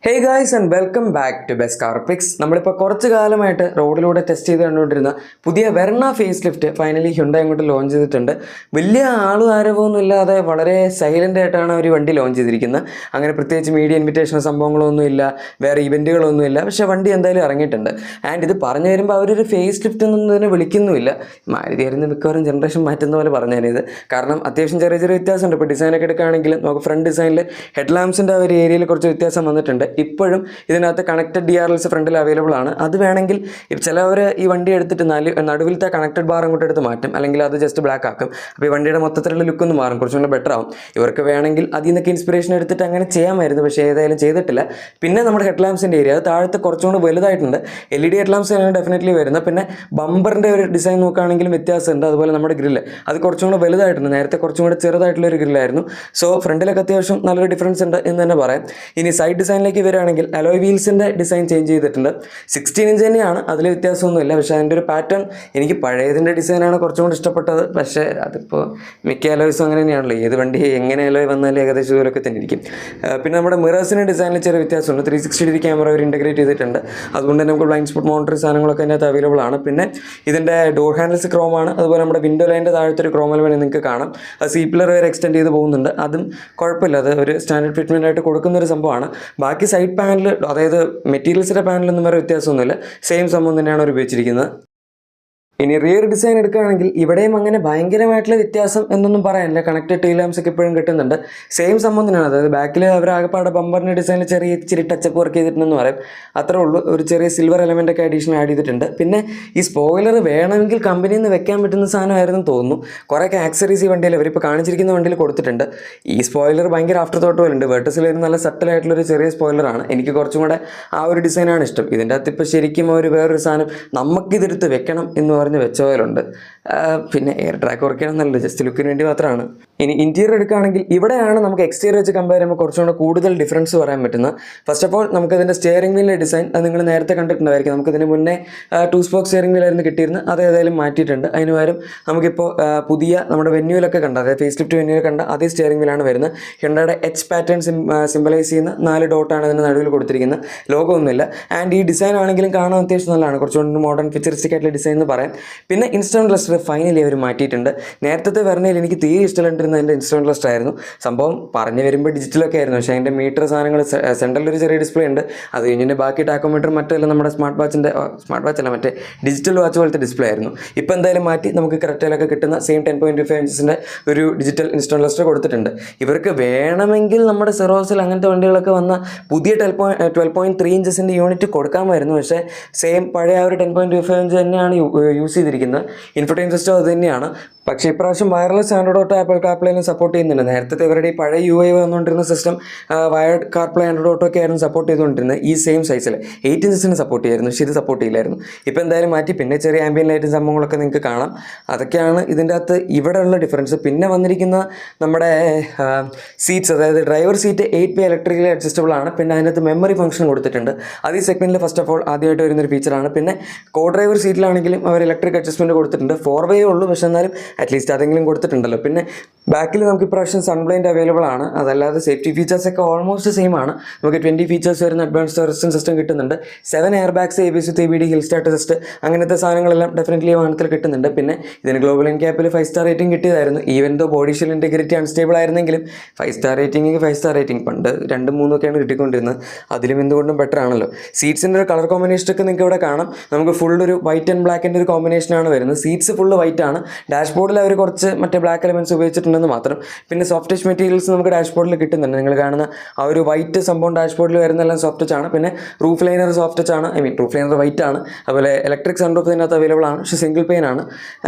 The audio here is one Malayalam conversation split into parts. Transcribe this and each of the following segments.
Hey guys and welcome back to Best Car Picks. നമ്മളിപ്പോൾ കുറച്ച് കാലമായിട്ട് റോഡിലൂടെ ടെസ്റ്റ് ചെയ്ത് കണ്ടുകൊണ്ടിരുന്ന പുതിയ Verna face lift finally Hyundai അങ്ങോട്ട് ലോഞ്ച് ചെയ്തിട്ടുണ്ട്. വലിയ ആളും ഇല്ലാതെ വളരെ സൈലൻ്റ് ആയിട്ടാണ് ഒരു വണ്ടി ലോഞ്ച് ചെയ്തിരിക്കുന്നത്. അങ്ങനെ പ്രത്യേകിച്ച് മീഡിയ ഇൻവിറ്റേഷനോ സംഭവങ്ങളൊന്നും ഇല്ല, വേറെ ഇവൻറ്റുകളൊന്നും ഇല്ല. പക്ഷേ വണ്ടി എന്തായാലും ഇറങ്ങിയിട്ടുണ്ട്. ആൻഡ് ഇത് പറഞ്ഞു വരുമ്പോൾ അവരൊരു ഫേസ് ലിഫ്റ്റ് എന്നൊന്നും ഇതിനെ വിളിക്കുന്നുമില്ല. മാരുതിയായിരുന്നു മിക്കവാറും ജനറേഷൻ മാറ്റുന്ന പോലെ പറഞ്ഞാണിത്. കാരണം അത്യാവശ്യം ചെറിയ ചെറിയ വ്യത്യാസമുണ്ട്. ഇപ്പോൾ ഡിസൈനൊക്കെ എടുക്കുകയാണെങ്കിൽ നമുക്ക് ഫ്രണ്ട് ഡിസൈനിൽ ഹെഡ് ലാംപ്സിൻ്റെ ഒരു ഏരിയയിൽ കുറച്ച് വ്യത്യാസം വന്നിട്ടുണ്ട്. ഇപ്പോഴും ഇതിനകത്ത് കണക്റ്റഡ് DRLs ഫ്രണ്ടിൽ അവൈലബിൾ ആണ്. അത് വേണമെങ്കിൽ ചിലവർ ഈ വണ്ടി എടുത്തിട്ട് നടുവിലത്തെ കണക്റ്റഡ് ബാർ അങ്ങോട്ട് എടുത്ത് മാറ്റും, അല്ലെങ്കിൽ അത് ജസ്റ്റ് ബ്ലാക്ക് ആക്കും. അപ്പോൾ ഈ വണ്ടിയുടെ മൊത്തത്തിലുള്ള ലുക്ക് ഒന്ന് മാറും, കുറച്ചുകൂടെ ബെറ്റർ ആവും. ഇവർക്ക് വേണമെങ്കിൽ അതിൽ നിന്നൊക്കെ ഇൻസ്പിറേഷൻ എടുത്തിട്ട് അങ്ങനെ ചെയ്യാമായിരുന്നു, പക്ഷേ ഏതായാലും ചെയ്തിട്ടില്ല. പിന്നെ നമ്മുടെ ഹെഡ് ലാംപ്സിൻ്റെ ഏരിയ അത് താഴത്തെ കുറച്ചുകൂടെ വലുതായിട്ടുണ്ട്. LED ഹെഡ് ലാംപ്സ് ആണ് ഡെഫിനറ്റ്ലി വരുന്നത്. പിന്നെ ബമ്പറിൻ്റെ ഒരു ഡിസൈൻ നോക്കുകയാണെങ്കിലും വ്യത്യാസമുണ്ട്. അതുപോലെ നമ്മുടെ ഗ്രില്ല് അത് കുറച്ചും കൂടെ വലുതായിട്ടുണ്ട്. നേരത്തെ കുറച്ചും കൂടെ ചെറുതായിട്ടുള്ള ഒരു ഗ്രില്ലായിരുന്നു. സോ ഫ്രണ്ടിലൊക്കെ അത്യാവശ്യം നല്ലൊരു ഡിഫറൻസ് ഉണ്ട് എന്ന് തന്നെ പറയാം. ഇനി സൈഡ് ഡിസൈനിലേക്ക് വരികയാണെങ്കിൽ അലോയ് വീൽസിൻ്റെ ഡിസൈൻ ചേഞ്ച് ചെയ്തിട്ടുണ്ട്. 16 ഇഞ്ച് തന്നെയാണ്, അതിൽ വ്യത്യാസമൊന്നുമില്ല. പക്ഷേ അതിൻ്റെ ഒരു പാറ്റേൺ എനിക്ക് പഴയതിൻ്റെ ഡിസൈനാണ് കുറച്ചും കൂടി ഇഷ്ടപ്പെട്ടത്. പക്ഷേ അതിപ്പോൾ മിക്ക അലോയ്സും അങ്ങനെ തന്നെയാണല്ലോ, ഏത് വണ്ടി എങ്ങനെ അലോയ് വന്നാലും ഏകദേശം ഇതുപോലൊക്കെ തന്നെ ഇരിക്കും. പിന്നെ നമ്മുടെ മിറേഴ്സിൻ്റെ ഡിസൈനിൽ ചെറിയ വ്യത്യാസമുണ്ട്. 360 ക്യാമറ അവർ ഇൻറ്റഗ്രേറ്റ് ചെയ്തിട്ടുണ്ട്. അതുകൊണ്ട് തന്നെ നമുക്ക് ബ്ലൈൻഡ് സ്പോട്ട് മോണിറ്റർ സാധനങ്ങളൊക്കെ അതിനകത്ത് അവൈലബിൾ ആണ്. പിന്നെ ഇതിൻ്റെ ഡോർ ഹാൻഡിൽസ് ക്രോമാണ്. അതുപോലെ നമ്മുടെ വിൻഡോ ലൈൻ്റെ താഴത്തെ ഒരു ക്രോം എലമെൻറ്റ് നിങ്ങൾക്ക് കാണാം. അത് സീപ്പിലർ വരെ എക്സ്റ്റെൻഡ് ചെയ്ത് പോകുന്നുണ്ട്. അതും കുഴപ്പമില്ല, അത് ഒരു സ്റ്റാൻഡേർഡ് ഫിറ്റ്മെൻ്റ് ആയിട്ട് കൊടുക്കുന്ന ഒരു സംഭവമാണ്. ബാക്കി സൈഡ് പാനൽ, അതായത് മെറ്റീരിയൽസിൻ്റെ പാനലൊന്നും വേറെ വ്യത്യാസമൊന്നുമില്ല, സെയിം സംഭവം തന്നെയാണ് അവർ ഉപയോഗിച്ചിരിക്കുന്നത്. ഇനി റിയർ ഡിസൈൻ എടുക്കുകയാണെങ്കിൽ ഇവിടെയും അങ്ങനെ ഭയങ്കരമായിട്ടുള്ള വ്യത്യാസം എന്നൊന്നും പറയാനില്ല. കണക്റ്റഡ് ടീൽ ലാംപ്സ് ഒക്കെ ഇപ്പോഴും കിട്ടുന്നുണ്ട്. സെയിം സംഭവം തന്നെയാണ്. അതായത് ബാക്കിൽ അവർ ആകെപ്പാടെ ബമ്പറിൻ്റെ ഡിസൈനിൽ ചെറിയ ഇച്ചിരി ടച്ചപ്പ് വർക്ക് ചെയ്തിട്ടുണ്ടെന്ന് പറയും, അത്രേ ഉള്ളൂ. ഒരു ചെറിയ സിൽവർ എലമെൻ്റ് ഒക്കെ അഡീഷണൽ ആഡ് ചെയ്തിട്ടുണ്ട്. പിന്നെ ഈ സ്പോയിലർ വേണമെങ്കിൽ കമ്പനിയിൽ നിന്ന് വെക്കാൻ പറ്റുന്ന സാധനമായിരുന്നു തോന്നുന്നു. കുറേയൊക്കെ ആക്സറീസ് ഈ വണ്ടിയിൽ അവരിപ്പോൾ കാണിച്ചിരിക്കുന്ന വണ്ടിയിൽ കൊടുത്തിട്ടുണ്ട്. ഈ സ്പോയിലർ ഭയങ്കര ആഫ്റ്റർ തോട്ട് പോലെ ഉണ്ട്. വെർട്ടസിൽ ഒരു നല്ല സട്ടലായിട്ടുള്ളൊരു ചെറിയ സ്പോയിലറാണ്. എനിക്ക് കുറച്ചും കൂടെ ആ ഒരു ഡിസൈനാണ് ഇഷ്ടം. ഇതിൻ്റെ അകത്ത് ഇപ്പോൾ ശരിക്കും ഒരു വേറൊരു സാധനം നമുക്കിതെടുത്ത് വെക്കണം എന്ന് പറഞ്ഞ് വെച്ച പോലുണ്ട്. പിന്നെ എയർ ട്രാക്ക് വർക്ക് ചെയ്യണം എന്നല്ല, ജസ്റ്റ് ലുക്കിന് വേണ്ടി മാത്രമാണ്. ഇനി ഇൻറ്റീരിയർ എടുക്കുകയാണെങ്കിൽ ഇവിടെയാണ് നമുക്ക് എക്സ്റ്റീരിയർ വെച്ച് കമ്പയർ ചെയ്യുമ്പോൾ കുറച്ചുകൂടെ കൂടുതൽ ഡിഫറൻസ് പറയാൻ പറ്റുന്നത്. ഫസ്റ്റ് ഓഫ് ഓൾ നമുക്കതിൻ്റെ സ്റ്റിയറിംഗ് വീലിൻ്റെ ഡിസൈൻ അത് നിങ്ങൾ നേരത്തെ കണ്ടിട്ടുണ്ടായിരിക്കും. നമുക്കിതിന് മുന്നേ 2 സ്പോക്ക് സ്റ്റിയറിംഗ് വീലായിരുന്നു കിട്ടിയിരുന്നത്. അത് ഏതായാലും മാറ്റിയിട്ടുണ്ട്. അതിന് പകരം നമുക്കിപ്പോൾ പുതിയ നമ്മുടെ വെന്യൂലൊക്കെ കണ്ട, അതായത് ഫേസ് ലിഫ്റ്റ് വെന്യൂൽ കണ്ട അതേ സ്റ്റിയറിംഗ് വീലാണ് വരുന്നത്. ഹ്യുണ്ടായുടെ H പാറ്റേൺ സിംബലൈസ് ചെയ്യുന്ന 4 ഡോട്ടാണ് ഇതിന് നടുവിൽ കൊടുത്തിരിക്കുന്നത്. ലോഗോ ഒന്നുമില്ല. ആൻഡ് ഈ ഡിസൈൻ ആണെങ്കിലും കാണാൻ അത്യാവശ്യം നല്ലതാണ്. കുറച്ചുകൊണ്ട് മോഡേൺ ഫീച്ചറിസ്റ്റിക് ആയിട്ടുള്ള ഡിസൈൻ എന്ന് പറയാം. പിന്നെ ഇൻസ്ട്രുമെൻ്റ് ക്ലസ്റ്റർ ഫൈനലി അവർ മാറ്റിയിട്ടുണ്ട്. നേരത്തെ വെർണയിൽ എനിക്ക് തീരെ ഇഷ്ടമല്ലാണ്ടിരുന്ന എൻ്റെ ഇൻസ്ട്രുമെൻ്റ് ക്ലസ്റ്റർ ആയിരുന്നു. സംഭവം പറഞ്ഞു വരുമ്പോൾ ഡിജിറ്റലൊക്കെ ആയിരുന്നു. പക്ഷേ അതിൻ്റെ മീറ്റർ സാധനങ്ങൾ സെൻട്രലിൽ ഒരു ചെറിയ ഡിസ്പ്ലേ ഉണ്ട്. അത് കഴിഞ്ഞിട്ട് ബാക്കി ടാക്കോമീറ്റർ മറ്റെല്ലാം നമ്മുടെ സ്മാർട്ട് വാച്ചല്ല മറ്റേ ഡിജിറ്റൽ വാച്ച് പോലത്തെ ഡിസ്പ്ലേ ആയിരുന്നു. ഇപ്പോൾ എന്തായാലും മാറ്റി നമുക്ക് കറക്റ്റിലൊക്കെ കിട്ടുന്ന സെയിം 10.25 ഇഞ്ചസിൻ്റെ ഒരു ഡിജിറ്റൽ ഇൻസ്ട്രുമെൻ്റ് ക്ലസ്റ്റർ കൊടുത്തിട്ടുണ്ട്. ഇവർക്ക് വേണമെങ്കിൽ നമ്മുടെ സെറോസിൽ അങ്ങനത്തെ വണ്ടികളൊക്കെ വന്ന പുതിയ 12.3 ഇഞ്ചസിൻ്റെ യൂണിറ്റ് കൊടുക്കാമായിരുന്നു. പക്ഷേ സെയിം പഴയ ആ ഒരു 10.25 ഇഞ്ച് തന്നെയാണ് യൂസ് ചെയ്തിരിക്കുന്നത്. ഇൻഫർടൈൻ സിസ്റ്റം അത് തന്നെയാണ്. പക്ഷേ ഇപ്രാവശ്യം വയർലെസ് ആൻഡ്രോയിഡ് ഓട്ടോ ആപ്പിൾ കാർപ്ലേയും സപ്പോർട്ട് ചെയ്യുന്നുണ്ട്. നേരത്തെ ഇവരുടെ ഈ പഴയ UI വന്നുകൊണ്ടിരുന്ന system wired CarPlay Android Auto ഒക്കെ ആയിരുന്നു സപ്പോർട്ട് ചെയ്തുകൊണ്ടിരുന്നത്. ഈ സെയിം സൈസിൽ 8 ഇഞ്ചസിന് സപ്പോർട്ട് ചെയ്യായിരുന്നു, പക്ഷേ ഇത് സപ്പോർട്ട് ചെയ്യില്ലായിരുന്നു. ഇപ്പോൾ എന്തായാലും മാറ്റി. പിന്നെ ചെറിയ ആംബിയൻ ലൈറ്റും സംഭവങ്ങളൊക്കെ നിങ്ങൾക്ക് കാണാം. അതൊക്കെയാണ് ഇതിൻ്റെ അകത്ത് ഇവിടെയുള്ള ഡിഫറൻസ്. പിന്നെ വന്നിരിക്കുന്ന നമ്മുടെ സീറ്റ്സ്, അതായത് ഡ്രൈവർ സീറ്റ് 8 ഇലക്ട്രിക്കലി അഡ്ജസ്റ്റബിൾ ആണ്. പിന്നെ അതിനകത്ത് മെമ്മറി ഫംഗ്ഷൻ കൊടുത്തിട്ടുണ്ട്. അത് ഈ സെഗ്മെൻറ്റിൽ ഫസ്റ്റ് ഓഫ് ഓൾ ആദ്യമായിട്ട് വരുന്നൊരു ഫീച്ചറാണ്. പിന്നെ കോ ഡ്രൈവർ സീറ്റിലാണെങ്കിലും അവർ ഇലക്ട്രിക് അഡ്ജസ്റ്റ്മെൻറ്റ് കൊടുത്തിട്ടുണ്ട്. 4 ഉള്ളൂ, പക്ഷേ എന്നാലും അറ്റ്ലീസ്റ്റ് അതെങ്കിലും കൊടുത്തിട്ടുണ്ടല്ലോ. പിന്നെ ബാക്കിൽ നമുക്ക് ഇപ്രാവശ്യം സൺബ്ലൈൻഡ് അവൈലബിൾ ആണ്. അതല്ലാതെ സേഫ്റ്റി ഫീച്ചേഴ്സൊക്കെ ഓൾമോസ്റ്റ് സെയിം ആണ്. നമുക്ക് 20 ഫീച്ചേഴ്സ് വരുന്ന അഡ്വാൻസ്ഡ് റെസിസ്റ്റൻസ് സിസ്റ്റം കിട്ടുന്നുണ്ട്. 7 air bags, ABS, ABD, hill start test, അങ്ങനത്തെ സാധനങ്ങളെല്ലാം ഡെഫിനറ്റ്ലി വാഹനത്തിൽ കിട്ടുന്നുണ്ട്. പിന്നെ ഇതിന് ഗ്ലോബൽ NCAPൽ 5 സ്റ്റാർ റേറ്റിംഗ് കിട്ടിയതായിരുന്നു. Even though body shell integrity unstable ആയിരുന്നെങ്കിലും 5 സ്റ്റാർ റേറ്റിംഗ് 5 സ്റ്റാർ റേറ്റിംഗ് പണ്ട് 2, 3 ഒക്കെയാണ് കിട്ടിക്കൊണ്ടിരുന്നത്. അതിലും എന്തുകൊണ്ടും ബെറ്റർ ആണല്ലോ. സീറ്റ്സിൻ്റെ ഒരു കളർ കോമ്പിനേഷനൊക്കെ നിങ്ങൾക്ക് ഇവിടെ കാണാം. നമുക്ക് ഫുൾ ഒരു വൈറ്റ് ആൻഡ് ബ്ലാക്കിൻ്റെ ഒരു കോമ്പിനേഷനാണ് വരുന്നത്. സീറ്റ്സ് ഫുള്ള് വൈറ്റ് ആണ്. ഡാഷ്ബോർഡിൽ അവർ കുറച്ച് മറ്റേ ബ്ലാക്ക് എലമെൻറ്റ്സ് ഉപയോഗിച്ചിട്ടുണ്ടെന്ന് മാത്രം. പിന്നെ സോഫ്റ്റ് ടച്ച് മെറ്റീരിയൽസ് നമുക്ക് ഡാഷ്ബോർഡിൽ കിട്ടുന്നുണ്ട്. നിങ്ങൾ കാണുന്ന ആ ഒരു വൈറ്റ് സംഭവം ഡാഷ്ബോർഡിൽ വരുന്നതെല്ലാം സോഫ്റ്റ് ടച്ച് ആണ്. പിന്നെ റൂഫ് ലൈനർ സോഫ്റ്റ് ടച്ച് ആണ്, റൂഫ് ലൈനർ വൈറ്റ് ആണ്. അതുപോലെ ഇലക്ട്രിക് സൺറൂഫ് ഇതിനകത്ത് അവൈലബിൾ ആണ്, പക്ഷേ സിംഗിൾ പെയിൻ ആണ്.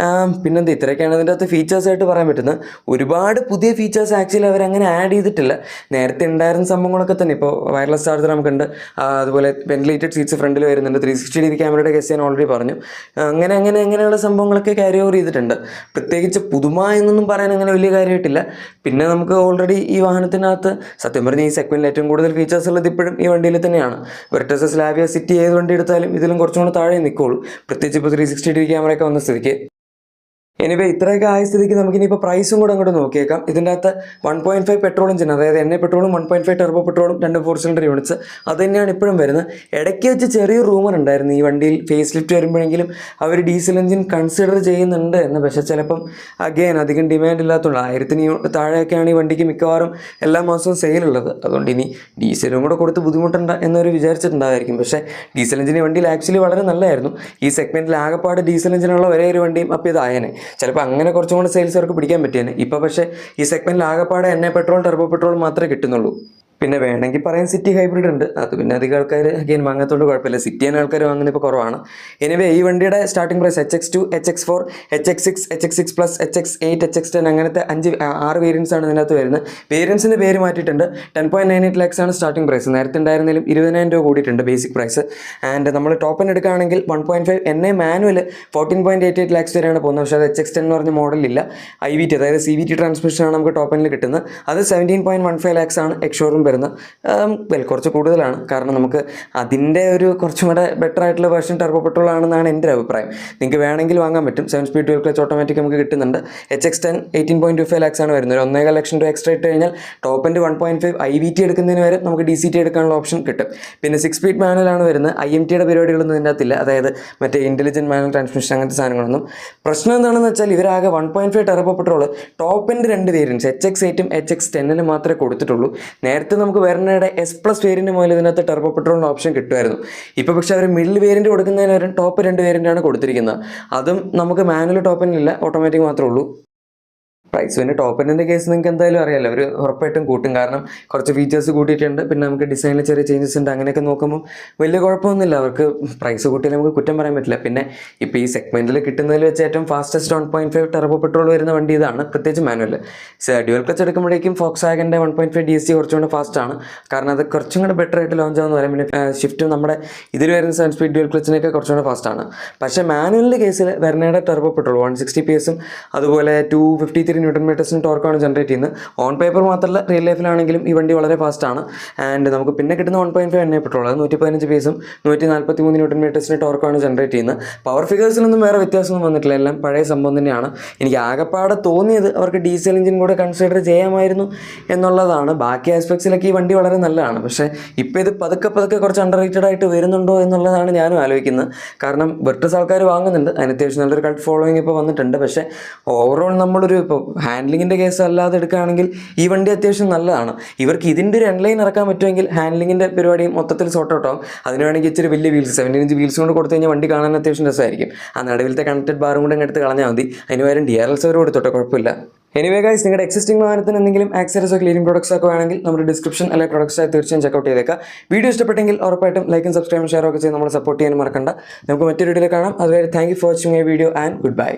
പിന്നെന്ത് ഇത്രയൊക്കെയാണ് ഇതിൻ്റെ അകത്ത് ഫീച്ചേഴ്സായിട്ട് പറയാൻ പറ്റുന്നത്. ഒരുപാട് പുതിയ ഫീച്ചേഴ്സ് ആക്ച്വലി അവരങ്ങനെ ആഡ് ചെയ്തിട്ടില്ല. നേരത്തെ ഉണ്ടായിരുന്ന സംഭവങ്ങളൊക്കെ തന്നെ. ഇപ്പോൾ വയർലെസ് ചാർജർ നമുക്കുണ്ട്. അതുപോലെ വെന്റിലേറ്റഡ് സീറ്റ്സ് ഫ്രണ്ടിൽ വരുന്നുണ്ട്. 360 ക്യാമറയുടെ കേസ് ഞാൻ ഓൾറെഡി പറഞ്ഞു. അങ്ങനെയുള്ള സംഭവങ്ങളൊക്കെ ക്യാരി ഓവർ ചെയ്തിട്ടുണ്ട്. പ്രത്യേകിച്ച് പുതുമ എന്നൊന്നും പറയാൻ അങ്ങനെ വലിയ കാര്യമായിട്ടില്ല. പിന്നെ നമുക്ക് ഓൾറെഡി ഈ വാഹനത്തിനകത്ത് സത്യം പറഞ്ഞാൽ ഈ സെഗ്മെൻറ്റിൽ ഏറ്റവും കൂടുതൽ ഫീച്ചേഴ്സ് ഉള്ളത് ഇപ്പോഴും ഈ വണ്ടിയിൽ തന്നെയാണ്. വെർട്ടസ്, സ്ലാവിയ, സിറ്റി ഏത് വണ്ടി എടുത്താലും ഇതിലും കുറച്ചും കൂടെ താഴെ നിൽക്കുള്ളൂ. പ്രത്യേകിച്ച് ഇപ്പോൾ 360 ക്യാമറയൊക്കെ വന്ന സ്ഥിതിക്ക്. എനിവേ ഇത്രയൊക്കെ ആയ സ്ഥിതിക്ക് നമുക്കിനിപ്പോൾ പ്രൈസും കൂടെ അങ്ങോട്ട് നോക്കിയേക്കാം. ഇതിൻ്റെ അകത്ത് 1.5 പെട്രോൾ എഞ്ചിൻ, അതായത് എണ്ണ പെട്രോളും 1.5 ടെർബോ പെട്രോളും 2 4 സിലിണ്ടർ യൂണിറ്റ്സ്, അത് തന്നെയാണ് ഇപ്പോഴും വരുന്നത്. ഇടയ്ക്ക് വെച്ച് ചെറിയൊരു റൂമർ ഉണ്ടായിരുന്നു ഈ വണ്ടിയിൽ ഫേസ് ലിഫ്റ്റ് വരുമ്പോഴെങ്കിലും അവർ ഡീസൽ എഞ്ചിൻ കൺസിഡർ ചെയ്യുന്നുണ്ട് എന്ന്. പക്ഷേ ചിലപ്പം അഗെയിൻ അധികം ഡിമാൻഡ് ഇല്ലാത്തതുകൊണ്ട് 1000 താഴെയൊക്കെയാണ് ഈ വണ്ടിക്ക് മിക്കവാറും എല്ലാ മാസവും സെയിലുള്ളത്. അതുകൊണ്ട് ഇനി ഡീസലും കൂടെ കൊടുത്ത് ബുദ്ധിമുട്ടുണ്ട് എന്നൊരു വിചാരിച്ചിട്ടുണ്ടായിരിക്കും. പക്ഷേ ഡീസൽ എഞ്ചിൻ ഈ വണ്ടിയിൽ ആക്ച്വലി വളരെ നല്ലതായിരുന്നു. ഈ സെഗ്മെൻറ്റിൽ ആകെപ്പാട് ഡീസൽ എഞ്ചിനുള്ള ഒരേ ഒരു വണ്ടിയും അപ്പോൾ ഇതായനെ. ചിലപ്പോൾ അങ്ങനെ കുറച്ചും കൂടെ സെയിൽസ് അവർക്ക് പിടിക്കാൻ പറ്റിയേനെ. ഇപ്പോൾ പക്ഷേ ഈ സെഗ്മെൻറ്റിൽ ആകെപ്പാടെ എണ്ണ പെട്രോൾ ടെർബോ പെട്രോൾ മാത്രമേ കിട്ടുന്നുള്ളൂ. പിന്നെ വേണമെങ്കിൽ പറയാൻ സിറ്റി ഹൈബ്രിഡ് ഉണ്ട്, അത് പിന്നെ അധികം ആൾക്കാർ അഗെയിൻ വാങ്ങാത്തതുകൊണ്ട് കുഴപ്പമില്ല. സിറ്റി തന്നെ ആൾക്കാർ വാങ്ങുന്നത് ഇപ്പോൾ കുറവാണ്. എനിവേ ഈ വണ്ടിയുടെ starting price HX2, HX4, HX6, HX6 plus, HX8, HX10 അങ്ങനത്തെ 6 വേരിയൻസ് ആണ് ഇതിനകത്ത് വരുന്നത്. വേരിയൻസിൻ്റെ പേര് മാറ്റിയിട്ടുണ്ട്. 10.98 lakhs ആണ് സ്റ്റാർട്ടിംഗ് പ്രൈസ്. നേരത്തെ ഉണ്ടായിരുന്നാലും 20,000 രൂപ കൂടിയിട്ടുണ്ട് ബേസിക് പ്രൈസ്. ആൻഡ് നമ്മൾ ടോപ്പ് എൻഡ് എടുക്കുകയാണെങ്കിൽ 1.5 NA മാനുവൽ 14.88 lakhs വരെയാണ് പോകുന്നത്. പക്ഷേ അത് HX10 എന്ന് പറഞ്ഞ മോഡലില്ല. IVT അതായത് CVT ട്രാൻസ്മിഷനാണ് നമുക്ക് ടോപ്പ് എൻഡിൽ കിട്ടുന്നത്. അത് 17.15 lakhs ആണ് എക്സ്ഷോറൂം വരുന്ന. കുറച്ച് കൂടുതലാണ്, കാരണം നമുക്ക് അതിൻ്റെ ഒരു കുറച്ചും കൂടെ ബെറ്റർ ആയിട്ടുള്ള വേർഷൻ ടെർബോ പെട്രോൾ ആണെന്നാണ് എൻ്റെ ഒരു അഭിപ്രായം. നിങ്ങൾക്ക് വേണമെങ്കിൽ വാങ്ങാൻ പറ്റും. 7 സ്പീഡ് ഡ്യുവൽ ക്ലച്ച് ഓട്ടോമാറ്റിക് നമുക്ക് കിട്ടുന്നുണ്ട്. HX10 18.25 lakhs ആണ് വരുന്നത്. 1.5 ലക്ഷം രൂപ എക്സ്ട്രാ ഇട്ട് കഴിഞ്ഞാൽ ടോപ്പ് എൻഡ് 1.5 IVT എടുക്കുന്നതിന് വരെ നമുക്ക് DCT എടുക്കാനുള്ള ഓപ്ഷൻ കിട്ടും. പിന്നെ 6 സ്പീഡ് മാനുവലാണ് വരുന്നത്. IMTയുടെ പരിപാടികളൊന്നും ഇതിൻ്റെ അകത്തില്ല, അതായത് മറ്റേ ഇൻ്റലിജൻറ്റ് മാനുവൽ ട്രാൻസ്മിഷൻ അങ്ങനത്തെ സാധനങ്ങളൊന്നും. പ്രശ്നം എന്താണെന്ന് വെച്ചാൽ ഇവരാകെ 1.5 turbo petrol top end 2 variants HX8ഉം HX10നും മാത്രമേ കൊടുത്തിട്ടുള്ളൂ. നേരത്തെ നമുക്ക് വെർണയുടെ S+ വേരിയൻറ്റ് മുതൽ ഇതിനകത്ത് ടെർബോ പെട്രോളിൻ്റെ ഓപ്ഷൻ കിട്ടുമായിരുന്നു. ഇപ്പോൾ പക്ഷേ അവർ മിഡിൽ വേരിയൻറ്റ് കൊടുക്കുന്നതിന് വരെ ടോപ്പ് 2 വേരിയൻ്റാണ് കൊടുത്തിരിക്കുന്നത്. അതും നമുക്ക് മാനുവൽ ടോപ്പ് എൻഡിലില്ല, ഓട്ടോമാറ്റിക് മാത്രമേ ഉള്ളൂ. പ്രൈസ് പിന്നെ ടോപ്പ് എൻഡിൻ്റെ കേസ് നിങ്ങൾക്ക് എന്തായാലും അറിയാമല്ലോ, അവർ ഉറപ്പായിട്ടും കൂട്ടും. കാരണം കുറച്ച് ഫീച്ചേഴ്സ് കൂട്ടിയിട്ടുണ്ട്, പിന്നെ നമുക്ക് ഡിസൈനിൽ ചെറിയ ചേഞ്ചസ് ഉണ്ട്. അങ്ങനെയൊക്കെ നോക്കുമ്പോൾ വലിയ കുഴപ്പമൊന്നുമില്ല. അവർക്ക് പ്രൈസ് കൂട്ടിയാൽ നമുക്ക് കുറ്റം പറയാൻ പറ്റില്ല. പിന്നെ ഇപ്പോൾ ഈ സെഗ്മെൻറ്റിൽ കിട്ടുന്നതിൽ വെച്ച് ഏറ്റവും ഫാസ്റ്റസ്റ്റ് 1.5 ടെർബോ പെട്രോൾ വരുന്ന വണ്ടി ഇതാണ്, പ്രത്യേകിച്ച് മാനുവൽ. ഡ്യുവൽ ക്ലച്ച് എടുക്കുമ്പോഴേക്കും Volkswagenൻ്റെ 1.5 DSG കുറച്ചുകൂടെ ഫാസ്റ്റാണ്, കാരണം അത് കുറച്ചും കൂടെ ബെറ്റർ ആയിട്ട് ലോഞ്ച് ആവുന്ന പറയാം. പിന്നെ ഷിഫ്റ്റും നമ്മുടെ ഇതിൽ വരുന്ന 7 സ്പീഡ് ഡ്യുവൽ ക്ലച്ചിനൊക്കെ കുറച്ചുകൂടെ ഫാസ്റ്റാണ്. പക്ഷേ മാനുവലിൻ്റെ കേസിൽ വെർണയുടെ ടെർബോ പെട്രോൾ 160 PS അതുപോലെ 253 Nm ടോർക്കാണ് ജനറേറ്റ് ചെയ്യുന്നത്. ഓൺ പേപ്പർ മാത്രമല്ല, റിയൽ ലൈഫിലാണെങ്കിലും ഈ വണ്ടി വളരെ ഫാസ്റ്റാണ്. ആൻഡ് നമുക്ക് പിന്നെ കിട്ടുന്ന 1.5 NA പെട്രോൾ, അത് 115 PS 143 Nm ടോർക്കാണ് ജനറേറ്റ് ചെയ്യുന്നത്. പവർ ഫിഗേഴ്സിലൊന്നും വേറെ വ്യത്യാസമൊന്നും വന്നിട്ടില്ല, എല്ലാം പഴയ സംഭവം തന്നെയാണ്. എനിക്ക് ആകെപ്പാടെ തോന്നിയത് അവർക്ക് ഡീസൽ എഞ്ചിൻ കൂടെ കൺസിഡർ ചെയ്യാമായിരുന്നു എന്നുള്ളതാണ്. ബാക്കി ആസ്പെക്ട്സിലൊക്കെ ഈ വണ്ടി വളരെ നല്ലതാണ്. പക്ഷേ ഇപ്പോൾ ഇത് പതുക്കെ കുറച്ച് അണ്ടർ റേറ്റഡ് ആയിട്ട് വരുന്നുണ്ടോ എന്നുള്ളതാണ് ഞാനും ആലോചിക്കുന്നത്. കാരണം വെർട്ടസ് ആൾക്കാർ വാങ്ങുന്നുണ്ട്, അതിന് അത്യാവശ്യം നല്ലൊരു കൾട്ട് ഫോളോയിങ് ഇപ്പോൾ വന്നിട്ടുണ്ട്. പക്ഷേ ഓവറോൾ നമ്മളൊരു ഇപ്പോൾ ഹാൻഡ്ലിങ്ങിൻ്റെ കേസ് അല്ലാതെ എടുക്കുകയാണെങ്കിൽ ഈ വണ്ടി അത്യാവശ്യം നല്ലതാണ്. ഇവർക്ക് ഇതിൻ്റെ ഒരു എൻലൈൻ ഇറക്കാൻ പറ്റുമെങ്കിൽ ഹാൻഡ്ലിങ്ങിൻ്റെ പരിപാടിയും മൊത്തത്തിൽ സോർട്ട് ഔട്ട് ആവും. അതിന് വേണമെങ്കിൽ ഇച്ചിരി വലിയ വീൽസ് 17 ഇഞ്ച് വീൽസ് കൊണ്ട് കൊടുത്തു കഴിഞ്ഞാൽ വണ്ടി കാണാൻ അത്യാവശ്യം രസമായിരിക്കും. ആ നടുവിലത്തെ കണക്റ്റഡ് ബാറും കൂടെ എടുത്ത് കളഞ്ഞാൽ മതി. അതിന് പകരം DRLs അവർ കൊടുത്തോട്ടെ, കുഴപ്പമില്ല. എനിവേ ഗൈസ്, നിങ്ങളുടെ എക്സിസ്റ്റിംഗ് വാഹനത്തിന് എന്തെങ്കിലും ആക്സസറീസോ ക്ലീനിങ് പ്രോഡക്ട്സ് ഒക്കെ വേണമെങ്കിൽ നമ്മുടെ ഡിസ്ക്രിപ്ഷൻ അല്ലെങ്കിൽ പ്രൊഡക്ട്സായി തീർച്ചയായും ചെക്കൗട്ട് ചെയ്തേക്കാം. വീഡിയോ ഇഷ്ടപ്പെട്ടെങ്കിൽ ഉറപ്പായിട്ടും ലൈക്കും സബ്സ്ക്രൈബും ഷെയർ ഒക്കെ ചെയ്ത് നമ്മളെ സപ്പോർട്ട് ചെയ്യാൻ മറക്കണ്ട. നമുക്ക് മറ്റൊരു വീഡിയോയിൽ കാണാം. അതുവരെ thank you for watching my video and good bye.